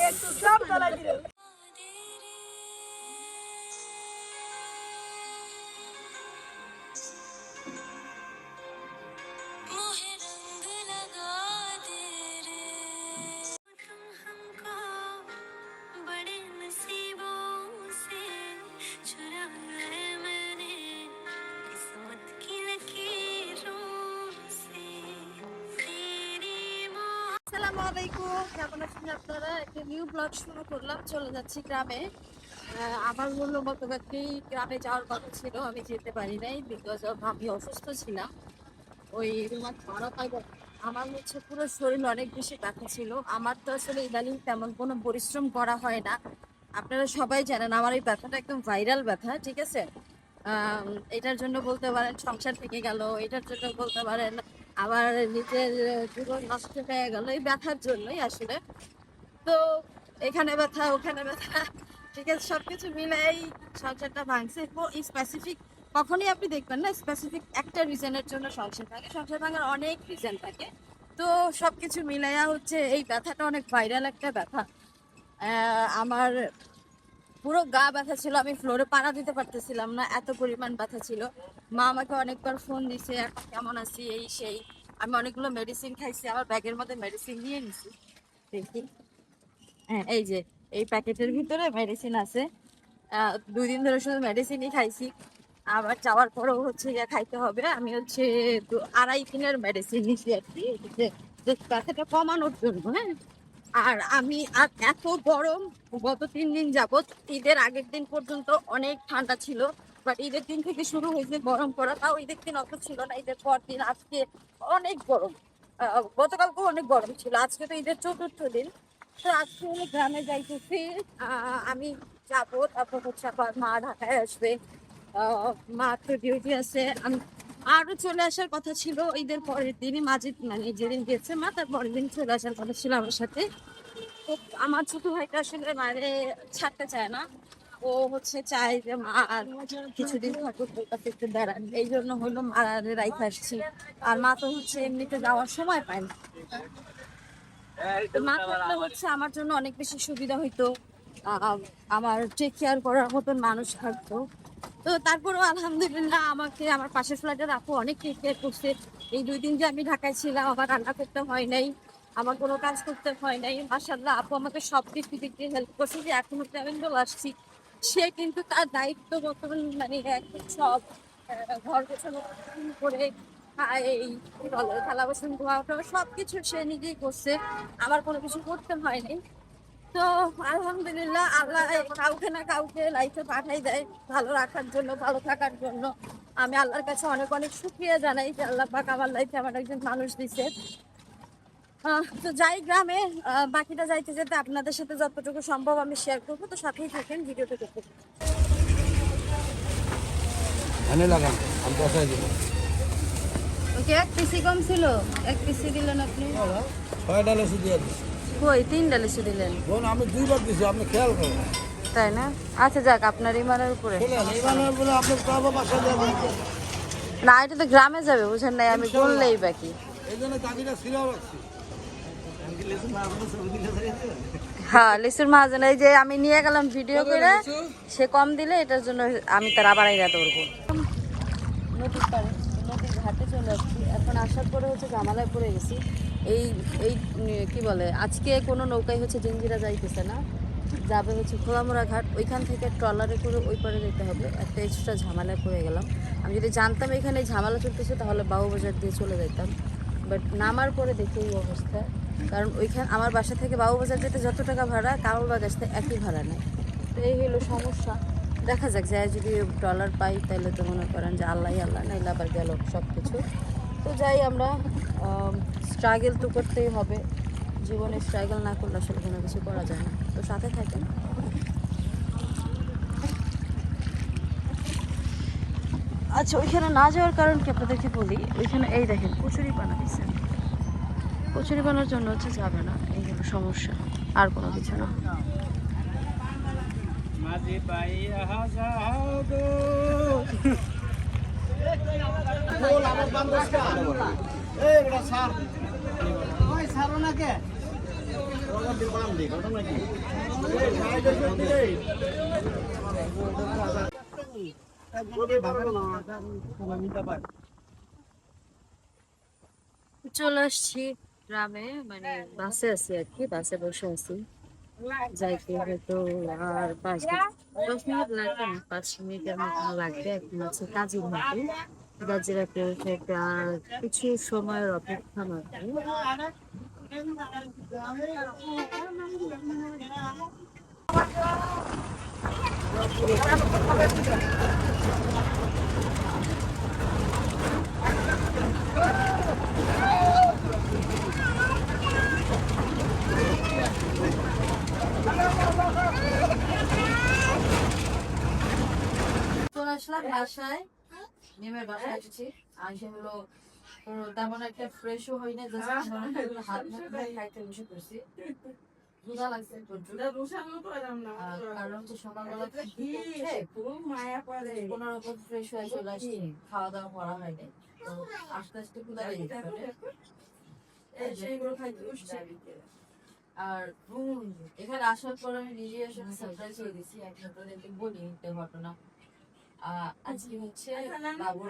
একটু সব তলা দিল। আসসালামু আলাইকুম, কেমন আছেন আপনারা? একটা নিউ ব্লগ শুরু করলাম, চলে যাচ্ছি গ্রামে। আমার গতকালকে গ্রামে যাওয়ার কথা ছিল, আমি যেতে পারি নাই বিকজ অফ আমি অসুস্থ ছিলাম। ওই আমার পুরো শরীর অনেক বেশি ব্যথা ছিল। আমার তো আসলে ইদানিং তেমন কোনো পরিশ্রম করা হয় না, আপনারা সবাই জানেন আমার এই ব্যথাটা একদম ভাইরাল ব্যথা, ঠিক আছে? এটার জন্য বলতে পারেন সংসার থেকে গেল, এটার জন্য বলতে পারেন আমার নিজের জীবন নষ্ট হয়ে গেল এই ব্যথার জন্যই আসলে। তো এখানে ব্যথা ওখানে ব্যথা, ঠিক আছে, সবকিছু মিলাই সংসারটা ভাঙছে। স্পেসিফিক কখনই আপনি দেখবেন না স্পেসিফিক একটা রিজনের জন্য সংসার ভাঙে, সংসার ভাঙার অনেক রিজন থাকে। তো সবকিছু মিলাইয়া এই ব্যথাটা অনেক ভাইরাল একটা ব্যথা। আমার পুরো গা ব্যথা ছিল, আমি ফ্লোরে পাড়া দিতে পারতেছিলাম না, এত পরিমাণ ব্যথা ছিল। মা আমাকে অনেকবার ফোন দিছে, এখন কেমন আছি এই সেই। আমি অনেকগুলো মেডিসিন খাইছি, আমার ব্যাগের মধ্যে মেডিসিন নিয়ে নিছি, দেখি। হ্যাঁ, এই যে এই প্যাকেটের ভিতরে মেডিসিন আছে। 2 দিন ধরে শুধু মেডিসিনই খাইছি, আবার যাওয়ার পরেও খাইতে হবে। আমি 2.5 দিনের মেডিসিন নিছি আর কি, ব্যথাটা কমানোর জন্য। হ্যাঁ, আর আমি আর এত গরম, গত 3 দিন যাবত, ঈদের আগের দিন পর্যন্ত অনেক ঠান্ডা ছিল, বাট ঈদের দিন থেকে শুরু হয়েছে গরম পড়া। তাও ঈদের দিন অত ছিল না, ঈদের পর দিন আজকে অনেক গরম। গতকালকেও অনেক গরম ছিল, আজকে তো ঈদের 4র্থ দিন। তো আজকে আমি গ্রামে যাইতেছি, আমি যাবো, তারপর আবার মা ঢাকায় আসবে। মা তো ডিউটি আছে। আমি আরো চলে আসার কথা ছিল ঈদের পরের দিনই, মানে যেদিন গেছে মা তার পরের দিন চলে আসার কথা ছিল আমার সাথে। তো আমার ছোট ভাইটা আসলে মারে ছাড়তে চায় না, ও চায় যে মা আর কিছুদিন থাকুক, ওর কাছে একটু দাঁড়ান, এই জন্য হলো মারে রাইখে আসছি। আর মা তো এমনিতে যাওয়ার সময় পায় না, মা থাকলে আমার জন্য অনেক বেশি সুবিধা হইতো, আমার টেক কেয়ার করার মতন মানুষ থাকতো। তো তারপরেও আলহামদুলিল্লাহ আমাকে আমার পাশের ফ্ল্যাটের আপু অনেক টেক কেয়ার করছে। এই 2 দিন যে আমি ঢাকায় ছিলাম, আমার রান্না করতে হয় নাই, আমার কোনো কাজ করতে হয় নাই, মাশাআল্লাহ আপু আমাকে সব কিছু দিক দিয়ে হেল্প করছে। যে এখনো ট্রাভেল আসছি, সে কিন্তু তার দায়িত্ব বর্তমান মানে একদম সব ঘর গোছানো করে এই থালা বাসন ধোয়া সবকিছু সে নিজেই করছে, আমার কোনো কিছু করতে হয়নি। তো আলহামদুলিল্লাহ আল্লাহ কাউকে না কাউকে লাইফে পাঠাই দেয় ভালো রাখার জন্য, ভালো থাকার জন্য। আমি আল্লাহর কাছে অনেক অনেক শুকরিয়া জানাই যে আল্লাহ পাক আমার লাইফে আমার একজন মানুষ দিছে। তো যাই গ্রামে, বাকিটা যাইতে যেতে আপনাদের সাথে যতটুকু সম্ভব আমি শেয়ার করবো, তো সাথেই থাকেন, ভিডিওটা দেখতে। ওকে, 1 পিসি কম ছিল, 1 পিসি দিলেন আপনি। 6 ডালে শুধু কই 3 ডালে শুধু দিলেন? বোন আমি 2বার দিছি, আপনি খেয়াল করেন। তাই না? আচ্ছা যাক, আপনার ইমানের উপরে। ইমানের বলে আপনি পাবো বাসা দেবেন না, এটা তো গ্রামে যাবে, বুঝেন নাই, আমি বললেই বাকি। এই জন্য চাবিটা ছিঁড়াও রাখছি। হ্যাঁ, লিচুর মাহাজন এই যে আমি নিয়ে গেলাম ভিডিও করে, সে কম দিলে এটার জন্য আমি তার আবার আইরা ধরবো। নদীর পাড়ে, নদীর ঘাটে চলে আসছি। এখন আসার পরে জামালায় পড়ে গেছি। এই এই কি বলে, আজকে কোনো নৌকায় জিঞ্জিরা যাইতেছে না, যাবে খোলামোড়া ঘাট, ওইখান থেকে ট্রলারে করে ওই পারে যেতে হবে। একটা এক্সট্রা ঝামেলায় পড়ে গেলাম। আমি যদি জানতাম এখানে ঝামেলা চলতেছে তাহলে বাবুবাজার দিয়ে চলে যেতাম, বাট নামার পরে দেখে এই অবস্থা। কারণ আমার বাসা থেকে বাবুবাজার যেতে যত টাকা ভাড়া, কারোরবাগ আসতে একই ভাড়া নেয়। তো এই হলো সমস্যা। দেখা যাক, যায় যদি ট্রলার পাই তাহলে তো মনে করেন যে আল্লাহ আল্লাহ, নাইলে আবার গেল সব কিছু। তো যাই, আমরা স্ট্রাগল তো করতেই হবে, জীবনে স্ট্রাগল না করলে আসলে কোনো কিছু করা যায় না। তো সাথে থাকেন। আচ্ছা, ওইখানে না যাওয়ার কারণ কি আপনাদেরকে বলি। ওইখানে এই দেখেন কচুরি পানা দিচ্ছে, কচুরি পানার জন্য যাবে না, এই হলো সমস্যা, আর কোনো কিছু না। চলে আসছি গ্রামে, মানে বাসে আছি আর কি, বাসে বসে আছি। যাইতে হয়তো আর 5-10 মিনিট লাগবে না, 5 মিনিটের মতো লাগবে। এখন আছে কাজের মধ্যে, গাজীরাতে আর কিছু সময়ের অপেক্ষা মাত্র। চলে আসলাম বাসায়, নেমে বাসায় এসেছি। আসে হলো তেমন একটা ফ্রেশও হয়নি, জাস্ট হাত মুখ ধুয়ে খাইতে বসে পড়ছি। ক্ষুধা লাগছে প্রচুর। কারণ হচ্ছে সকালবেলা কোনো রকম ফ্রেশ হয়ে চলে আসছি, খাওয়া দাওয়া করা হয়নি, তো আস্তে আস্তে ক্ষুধা লেগে যাবে। আর এখানে আসার পর আমি নিজে আসলে সারপ্রাইজ হয়ে গেছি। আপনাদেরকে বলি একটা ঘটনা। আজকে হচ্ছে বাবুর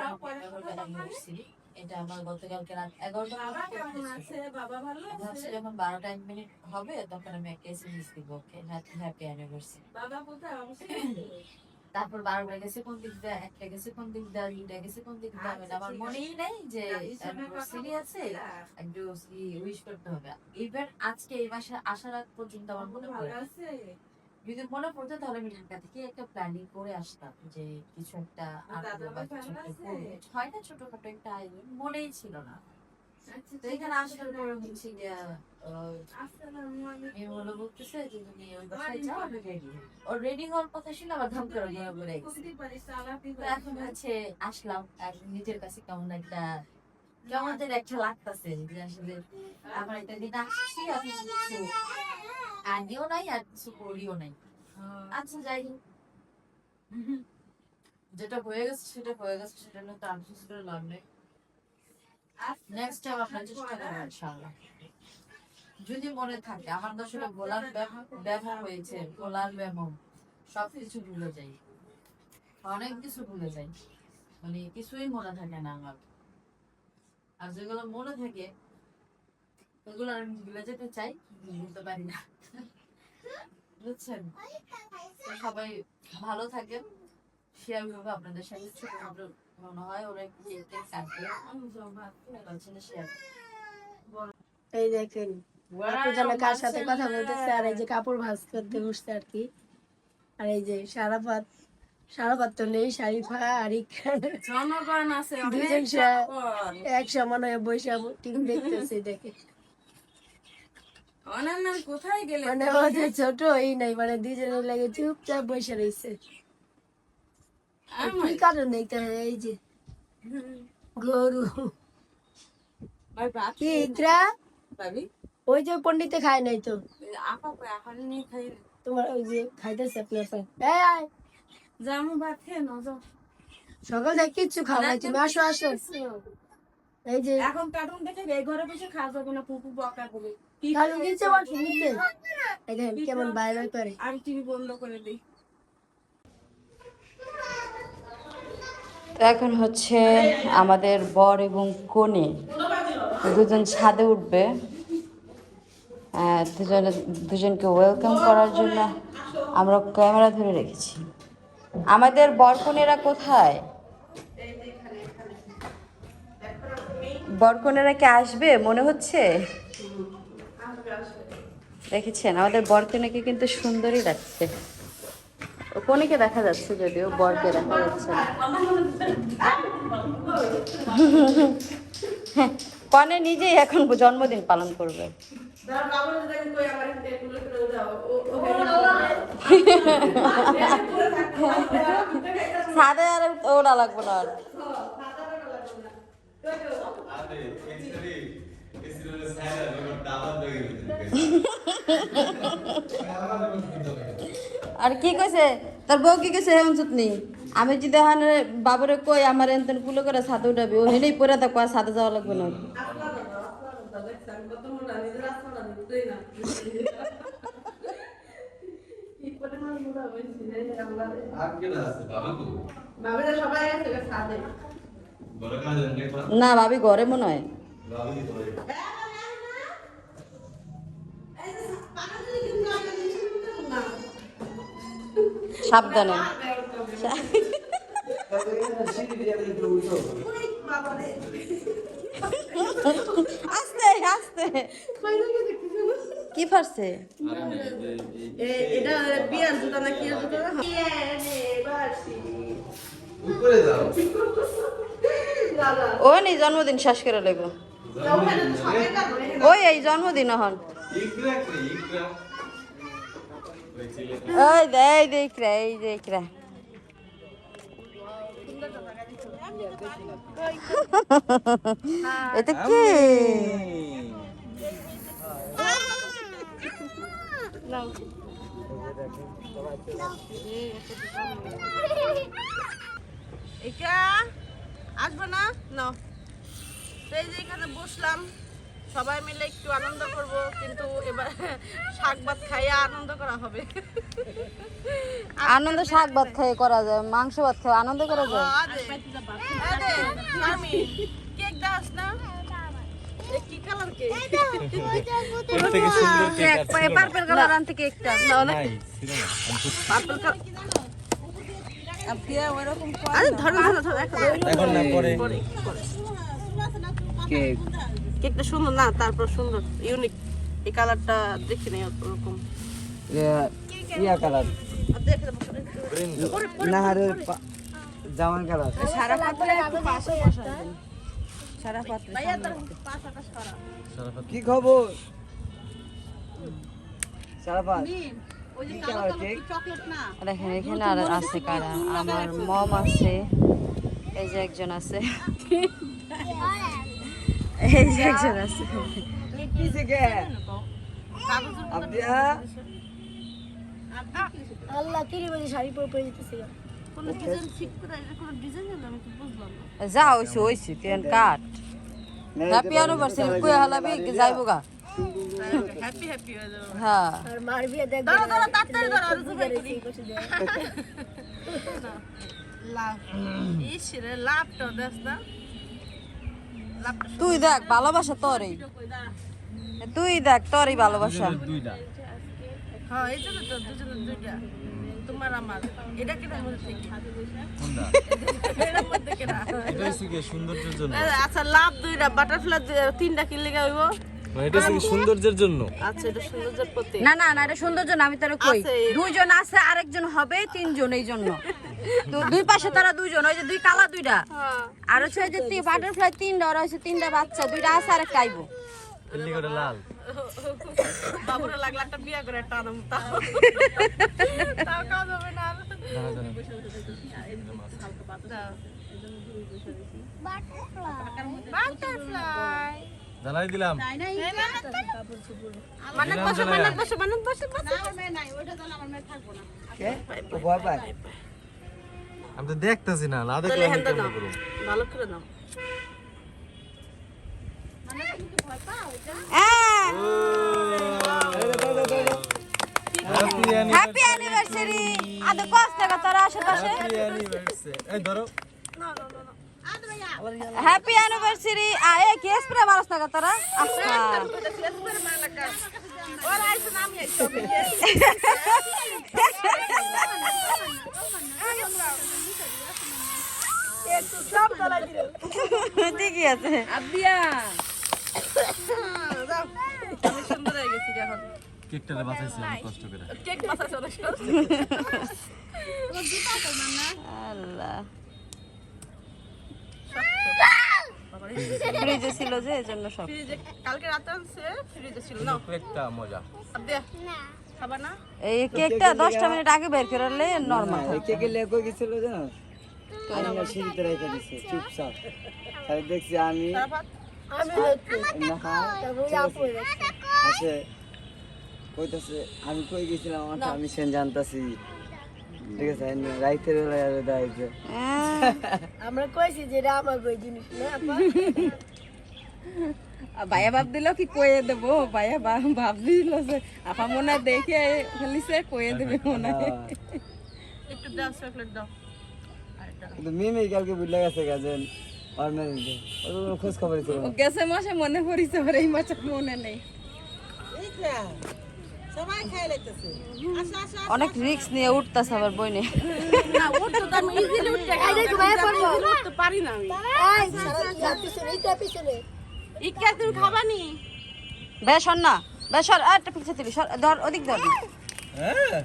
অ্যানিভার্সারি। এটা আমার গতকালকে রাত 11টা ভাবছি যখন 12টা 1 মিনিট হবে তখন আমি একটা এসএমএস দিব, ওকে হ্যাপি অ্যানিভার্সারি। তারপর 12 গেছে কোন দিক দিয়ে, 1টা গেছে কোন দিক দিয়ে, 2টা গেছে কোন দিক দিয়ে, আমার মনেই নাই যে অ্যানিভার্সারি আছে, একটু উইশ করতে হবে। ইভেন আজকে এই মাসে আসার আগ পর্যন্ত আমার মনে পড়ে, যদি মনে পড়তো তাহলে আমি ঢাকা থেকে একটা প্ল্যানিং করে আসতাম যে কিছু একটা আনবো বা কিছু একটা করবো। হয় না ছোটখাটো একটা আয়োজন, মনেই ছিল না। তো এখানে আসার পরে হচ্ছে গিয়া মেয়ে হলো বলতেছে যে তুমি ওই বাসায় যাও, আমি রেডি। ওর রেডি হওয়ার কথা ছিল, আবার ধাম করে ঘুরে ঘুরে গেছে। তো এখন হচ্ছে আসলাম, এখন নিজের কাছে কেমন একটা একটা লাগতেছে যে আসলে আমার একটা দিন আসছি, আমি কিছু আনিও নাই আর কিছু করিও নাই। আচ্ছা যাই হোক, যেটা হয়ে গেছে সেটা হয়ে গেছে, সেটা নিয়ে তো আফসোস করে লাভ নেই। নেক্সট টাইম আপনার চেষ্টা করবো ইনশাআল্লাহ। যদি মনে থাকে আমার তো আসলে ভোলার ব্যবহার হয়েছে, ভোলার ব্যামো সবকিছু ভুলে যাই, অনেক কিছু ভুলে যাই, মানে কিছুই মনে থাকে না আমার। আর যেগুলো মনে থাকে ওগুলো আমি ভুলে যেতে চাই, ভুলতে পারি না, বুঝছেন? তো সবাই ভালো থাকেন, শেয়ার করবো আপনাদের সাথে। ছোট মনে হয় ওরা শেয়ার। এই দেখেন আপু যেন কার সাথে কথা বলতেছে, আর এই যে কাপড় ভাঁজ করতে বসছে আর কি। আর এই যে সারাপাত তো নেই, শারিফা আর জনগণ আছে দুজন এক সমান হয়ে বসে টিভি দেখতেছে। দেখে অনান্য কোথায় গেলে মানে ওদের ছোট এই নাই, মানে দুজনের লাগে চুপচাপ বসে রয়েছে। কি কারণ দেখতে হয়, এই যে গরু ভাই ভাত কি ইকরা, ভাবি ওই যে পন্ডিতে খায় নাই তো, আপা এখন নিয়ে খাই তোমার ওই যে খাইতেছে আপনার আয় জামু ভাত খেয়ে নজর সকাল থেকে কিচ্ছু খাও নাই তুমি, আসো আসো। এই যে এখন কার্টুন দেখে এই ঘরে বসে খাওয়া যাবে না, পুপু বকা করবে। কারণ নিচে বসে নিচে, এই দেখেন কেমন বাইরে করে। আমি টিভি বন্ধ করে দিই। তো এখন হচ্ছে আমাদের বর এবং কনে দুজন ছাদে উঠবে। দুজনকে ওয়েলকাম করার জন্য আমরা ক্যামেরা ধরে রেখেছি। আমাদের বর কনেরা কোথায়? বর কনেরা কি আসবে মনে হচ্ছে? দেখেছেন আমাদের বর কনেকে কিন্তু সুন্দরই লাগছে। কনেকে দেখা যাচ্ছে যদিও, বরকে দেখা যাচ্ছে না। কনে নিজেই এখন জন্মদিন পালন করবে। ছাদে আর ওরা লাগবে না আর। আর কি কইছে তার বউ, কি কইছে হেমন সুতনি? আমি যদি এখন বাবুরে কই আমার এনতেন কুলো করে ছাদে উঠাবি, ও হেলেই পরে থাকো, আর ছাদে যাওয়া লাগবে না। না ভাবি ঘরে মনে হয়। সাবধানে। আস্তে আস্তে কি পারছে? এটা বিয়ার জুতা না কি জুতা না? ও নি জন্মদিন শেষ করে লইব। ওই এই জন্মদিন হন ওই দেখ রে এই দেখ রে এটা কি? এটা আসবে না নাও। এই যে এখানে বসলাম সবাই মিলে একটু আনন্দ করব, কিন্তু এবার শাক ভাত খাইয়া আনন্দ করা হবে। আনন্দ শাক ভাত খেয়ে করা যায়, মাংস ভাত খেয়ে আনন্দ করা যায়। কেক দাস না? কি কালার কেক? পার্পল কালার আনতে কেকটা পার্পল কালার। আরে ধরো এখন না পরে কেক কেকটা সুন্দর না, তারপর সুন্দর ইউনিক। এই কালারটা দেখি নাই ওরকম। ইয়া কালার নাহারের জামান কালার সারা পাত্রে একটু পাশে বসাই সারা পাত্রে কি খবর সারাপাত দেখেন এখানে আর আছে কারা, আমার মম আছে, এই যে একজন আছে, এই যে একজন আছে। আল্লাহ তিরি বাজে শাড়ি পরে যেতেছে। যা হইছে হইছে তেন কাট হ্যাপি অ্যানিভার্সারি কই হালাবি যাইবো গা। হ্যাপি হয়ে যাবে। হ্যাঁ আর মারবি দেখ ধরো তাড়াতাড়ি ধরো আর জুবাই করি। লাভ ইস রে লাভটা দেখ না। তুই দেখ ভালোবাসা তোরই, তুই দেখ তোরই ভালোবাসা। হ্যাঁ এই জন্য তো দুজনের দুইটা তোমার আমার। এটা কি না মধ্যে থেকে এর মধ্যে কি না এটা হচ্ছে কি সৌন্দর্যের জন্য। আচ্ছা লাভ দুইটা বাটারফ্লাই তিনটা কি লেগে হইব? এটা হচ্ছে কি সৌন্দর্যের জন্য। আচ্ছা এটা সৌন্দর্যের প্রতি না না না এটা সৌন্দর্য না, আমি তোর কই আছে। দুইজন আছে আরেকজন হবে তিনজন, এই জন্য তো দুই পাশে তারা দুইজন, ওই যে দুই কালা দুইটা হ্যাঁ আর হচ্ছে ওই যে বাটারফ্লাই তিনটা, ওরা হচ্ছে তিনটা বাচ্চা, দুইটা আছে আর একটা আইবো। এলি করে লাল বাবুরে লাগলা একটা বিয়া করে একটা আনন্দ তাও কাজ হবে না। বাটারফ্লাই জানাই দিলাম মানত বসে আমি তো দেখতেছি না, না দেখলে তাহলে আমি হ্যান্ডা কেমনে দাও করব? ভালো করে দাও। Happy anniversary. আদে কষ্ট টাকা তোর আশেপাশে এই ধরো হ্যাপি অ্যানিভার্সারি। আ এ কি স্প্রে মারছ টাকা তোরা? আচ্ছা ওরা আইছে না আমি আইছি। একটু সব দলাই দিল। ঠিকই আছে। দাও আমি সুন্দর হয়ে গেছি এখন। কেকটারে বাঁচাইছি আমি কষ্ট করে। কেক বাসাছে অনেক সহজ। আল্লাহ ফ্রিজে ছিল যে এজন্য সব। ফ্রিজে কালকে রাতে আনছে, ফ্রিজে ছিল না। কেকটা মজা। আব্বা খাবা না? এই কেকটা 10টা মিনিট আগে বের করলে নরমাল থাকে। কেকে লেগো গেছিল জানো, আমি না সিঁড়িতে রেখে দিছি চুপচাপ। তাই দেখছি আমি তারপর না আছে কইতাছে আমি কই গেছিলাম আমার আমি সেন জানতাছি। ঠিক আছে রাইতের বেলায় আর দাইছে হ্যাঁ আমরা কইছি যে এটা আমার বই জিনিস না আপা। ভাইয়া ভাব দিল কি কয়ে দেবো, ভাইয়া ভাব দিল যে আপা মনে হয় দেখে ফেলিছে কয়ে দেবে মনে হয়। একটু দাও চকলেট দাও। কিন্তু মিমি কালকে বুঝলে গেছে গাজেন আর না দিতে ওর খোঁজ খবর ছিল ও গেছে মাসে মনে পড়িছে, পরে এই মাসে মনে নেই। অনেক রিস্ক নিয়ে উঠতাছে আবার বইনে। না ওর তো আমি ইজিলি উঠতে পারি না আমি। ইকা তুমি খাবানি? বেসর না, বেসর একটা পিছে দিবি, ধর ওদিক ধর। হ্যাঁ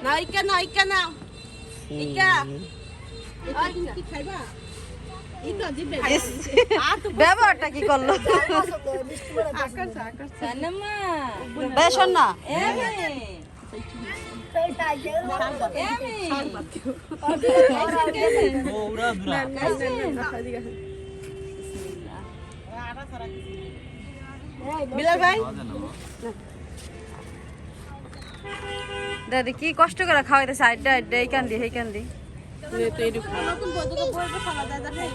না ইকা না ইকা না ইকা কি খাইবা? ইকা দিবে ব্যবহারটা কি করলো? সানামা বেসর না, ওরা দুরা বিলাল ভাই দাদি কি কষ্ট করে খাওয়াইতেছে, আড্ডা আড্ডা এই কান্দি সেই কান্দি।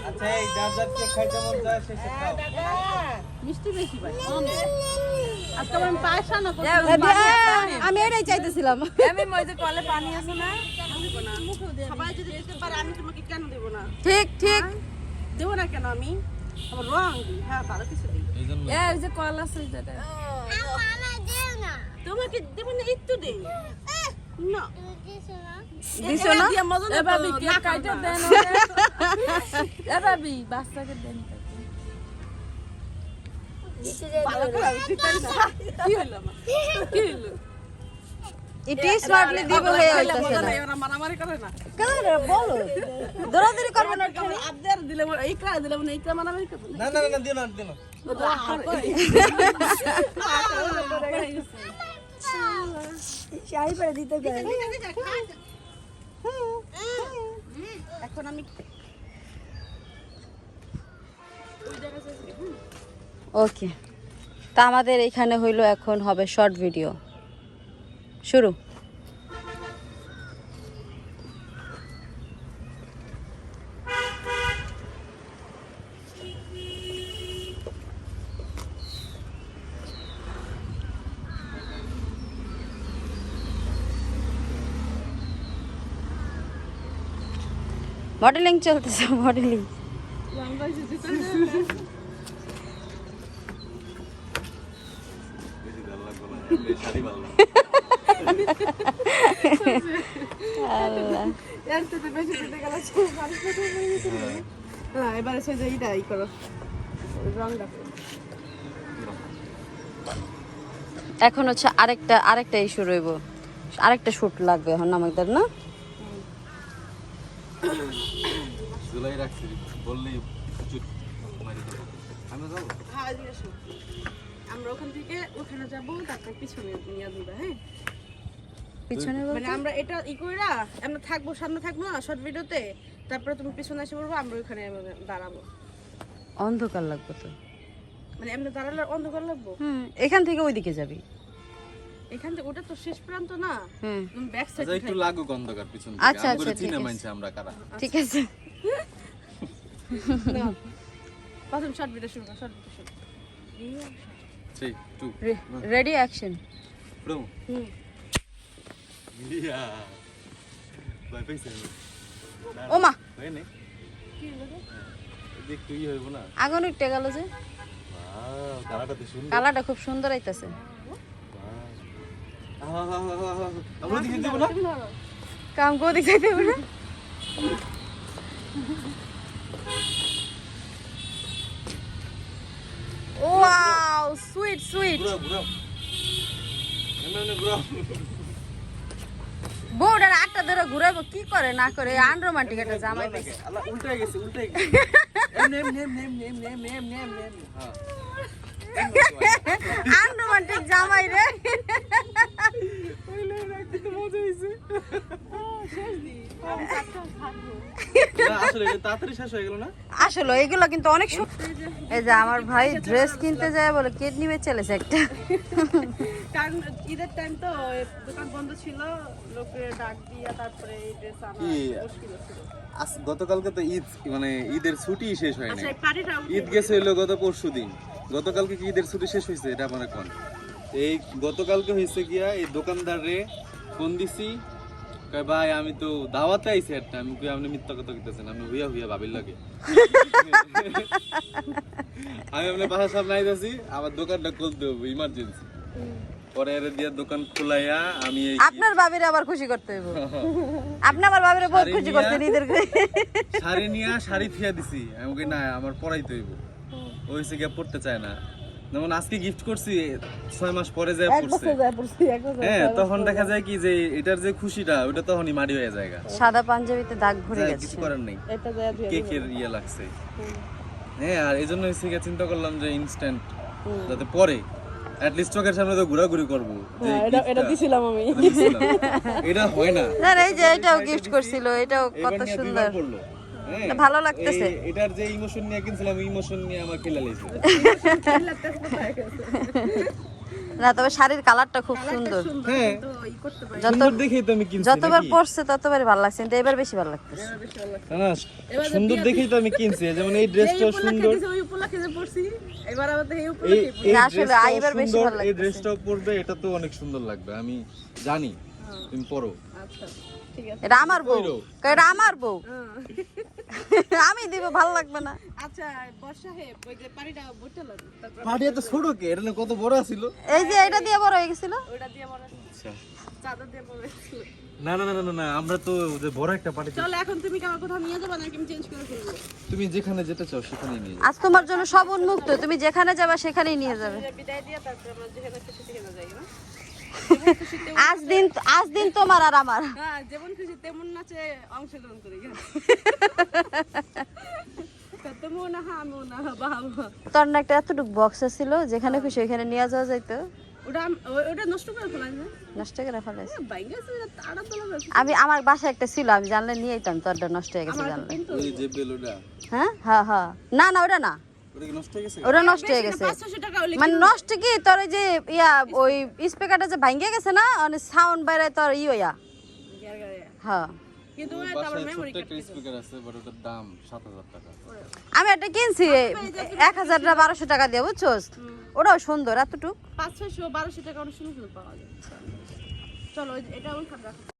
আচ্ছা এই যার যার কেক খাইতে মন যায় সে সে খাও। মিষ্টি বেশি ভাই আজকে আমি পায়সা না আমি এটাই চাইতেছিলাম। আমি মই যে কলে পানি আছে না, সবাই যদি দিতে পারে আমি তোমাকে কেন দেব না? ঠিক ঠিক। দেব না কেন আমি? আমার রং দিই, হ্যাঁ তারও কিছু দিই। এইজন্য এই যে কল আছে যেটা তোমাকে দেব না একটু দেই না দিছো না? এ ভাবি কেক কাইটা দেন, এ ভাবি বাচ্চাকে দেন। ভালো করে দিতে না কি হলো আমার কি হলো? ইট ইজ স্মার্টলি দিব হয়ে হইতাছে না। ওরা মারামারি করে না কেন বলো, দৌড়াদৌড়ি করবে না। আবদার দিলে এই ক্রা দিলে না এই ক্রা মারামারি করে না না না দিও না দিও না। শাড়ি পরে দিতে গেলে এখন আমি ওকে, তা আমাদের এখানে হইলো এখন হবে শর্ট ভিডিও শুরু। মডেলিং চলতেছে, মডেলিং। আল্লাহ, এবারে সে যে এইটাই করো রংটা এখন হচ্ছে আরেকটা ইস্যু রইব, আরেকটা শুট লাগবে এখন আমাদের না। জুলাই রাখছি বললি চুপ মারি দেব। আমি যাব হ্যাঁ এদিকে এসো। আমরা ওখান থেকে ওখানে যাব, তারপর পিছনে নিয়ে দিবা। হ্যাঁ পিছনে মানে আমরা এটা ই কইরা আমরা থাকবো, সামনে থাকবো না শর্ট ভিডিওতে, তারপরে তুমি পিছনে এসে পড়বো, আমরা ওখানে দাঁড়াবো। অন্ধকার লাগবে তো। মানে এমনি দাঁড়ালে অন্ধকার লাগবো। এখান থেকে ওইদিকে যাবি। এখান থেকে ওটা তো শেষ প্রান্ত না, ব্যাক সাইড। আচ্ছা একটু লাগুক অন্ধকার পিছন থেকে। আচ্ছা, আমরা আচ্ছা, চিনে ঠিক আছে। মানছে আমরা কারা। ঠিক আছে, প্রথম শর্ট ভিডিও শুরু কর, শর্ট ভিডিও শুরু। 3 2 রেডি অ্যাকশন। প্রো ইয়া বাই পেছে ও মা, হয় নে কি হলো দেখ তুই হইব না। আগুন উঠে গেল যে। ওয়াও কালারটা তো সুন্দর। কালারটা খুব সুন্দর আইতাছে। আমরা দিকে দেব না। কাম কো দেখাই দেব না। Wow, sweet sweet. ঘুরাও ঘুরাও এমনে ঘুরাও। বউটার আটটা ধরে ঘুরাইবো, কি করে না করে আনরোমান্টিক একটা জামাই পাইছে। আল্লাহ উল্টাই গেছে উল্টাই গেছে। নেম হ্যাঁ আনরোমান্টিক জামাই রে। আসলে এটা তাড়াতাড়ি শেষ হয়ে গেল না। আসলে এগুলো কিন্তু অনেক এই যে আমার ভাই ড্রেস কিনতে যায় বলে কিডনি বেচেলেছে একটা। কারণ ঈদের টাইম তো দোকান বন্ধ ছিল, লোকের ডাক দিয়া তারপরে এই ড্রেস আনা কি? মুশকিল ছিল। গতকালকে তো ঈদ, মানে ঈদের ছুটি শেষ হয় আচ্ছা নাই। এই পার্টিটা ঈদ গেছে হইলো গত পরশুদিন, গতকালকে কি ঈদের ছুটি শেষ হয়েছে এটা মনে করেন। এই গতকালকে হয়েছে গিয়া এই দোকানদারে ফোন দিছি, কয় ভাই আমি তো দাওয়াতে আইছি একটা। আমি কই আপনি মিথ্যা কথা কইতেছেন, আমি হুইয়া হুইয়া ভাবির লাগে। আমি আপনার বাসার সামনে আইতাছি, আমার দোকানটা খুলতে হবে ইমার্জেন্সি। পরে এর দিয়া দোকান খোলাইয়া আমি এই আপনার বাবিরে আবার খুশি করতে হইব। আপনি আমার বাবিরে বহুত খুশি করছেন ঈদের শাড়ি নিয়ে শাড়ি থিয়া দিছি। আমি কই না আমার পরাইতে হইব, ওইসে গিয়া পড়তে চায় না। যেমন আজকে গিফট করছি 6 মাস পরে যায় পড়ছে, হ্যাঁ তখন দেখা যায় কি যে এটার যে খুশিটা ওটা তখনই মারি হয়ে যায়। সাদা পাঞ্জাবিতে দাগ ভরে যাই, গেছে। কিছু করার নেই, এটা যায় ধুয়ে কেকের ইয়ে লাগছে। হ্যাঁ আর এই জন্য হচ্ছে গিয়া চিন্তা করলাম যে ইনস্ট্যান্ট যাতে পরে অ্যাট লিস্ট চোখের সামনে তো ঘোরাঘুরি করবো। যে এটা দিছিলাম আমি। এটা দিছিলাম। এটা হয় না। না এই যে এটাও গিফট করছিল, এটাও কত এবার নিয়ে সুন্দর, দুইবার পড়লো। হ্যাঁ, এটা ভালো লাগতেছে। এটার যে ইমোশন নিয়ে কিনছিলাম ইমোশন নিয়ে আমার খেলা লেগেছে। না তবে শাড়ির কালারটা খুব সুন্দর, হ্যাঁ তো ই করতে পারি। যত সুন্দর দেখেই তো আমি কিনছি। যতবার নাকি? পরছে ততবারই ভালো লাগছে, কিন্তু এবার বেশি ভালো লাগতেছে। না, সুন্দর দেখেই তো আমি কিনছি। যেমন এই ড্রেসটা সুন্দর, ওই উপলক্ষে যে পড়ছি এবার আবার তো এই এই উপলক্ষে এই আসলে ড্রেসটাও এবার বেশি সুন্দর, ভালো এই লাগতেছে। ড্রেসটাও পরবে, এটা তো অনেক সুন্দর লাগবে আমি জানি। তুমি পরো। আচ্ছা ঠিক আছে। এটা আমার বউ, কইরো। এটা আমার বউ, আমি দিব, ভালো লাগবে না? আচ্ছা বর্ষা হে ওই যে পানিটা বইটালো তারপর পাটি এত ছোট কে? এটা না কত বড় ছিল। এই যে এটা দিয়ে বড় হয়ে গেছিল। ওইটা দিয়ে বড় আচ্ছা চাদর দিয়ে বড় হয়েছিল। না না না না না, আমরা তো যে বড় একটা পাটি। চল এখন তুমি কি আমার কোথাও নিয়ে যাবে নাকি আমি চেঞ্জ করে ফেলবো? তুমি যেখানে যেতে চাও সেখানেই নিয়ে যাও। আজ তোমার জন্য সব উন্মুক্ত, তুমি যেখানে যাবা সেখানেই নিয়ে যাবে। বিদায় দিয়ে তারপর আমরা যেখানে খুশি সেখানে যাই না? আজ দিন তোমার আর আমার। হ্যাঁ যেমন খুশি তেমন নাচে অংশগ্রহণ করি। তুমিও না হ্যাঁ আমিও না বাবা। তোর না একটা এতটুকু বক্স ছিল, যেখানে খুশি ওখানে নিয়ে যাওয়া যাইতো। ওটা নষ্ট করে ফেলাই না নষ্ট করে ফেলাইছে। বাইরে তাড়া তোলা যাচ্ছে। আমি আমার বাসায় একটা ছিল, আমি জানলে নিয়ে যেতাম, তোরটা নষ্ট হয়ে গেছে জানলে। ওই যে বেলুটা হ্যাঁ হ্যাঁ হ্যাঁ, না না ওটা না, ওটা কি নষ্ট হয়ে গেছে? ওটা নষ্ট হয়ে গেছে। 500 টাকা হলে মানে নষ্ট কি তোর ওই যে ইয়া ওই স্পিকারটা যে ভাঙে গেছে না, মানে সাউন্ড বাইরে তোর ইয়া। হ্যাঁ কিন্তু ওই তারপর বাসায় মেমরি ছোট্ট একটা স্পিকার আছে, বাট ওটার দাম 7000 টাকা। আমি একটা কিনছি 1000-1200 টাকা দিয়ে, বুঝছোস? ওটাও সুন্দর এতটুক। 500-1200 টাকা অনেক সুন্দর পাওয়া যায়। চলো এটা ওই খাতা রাখো।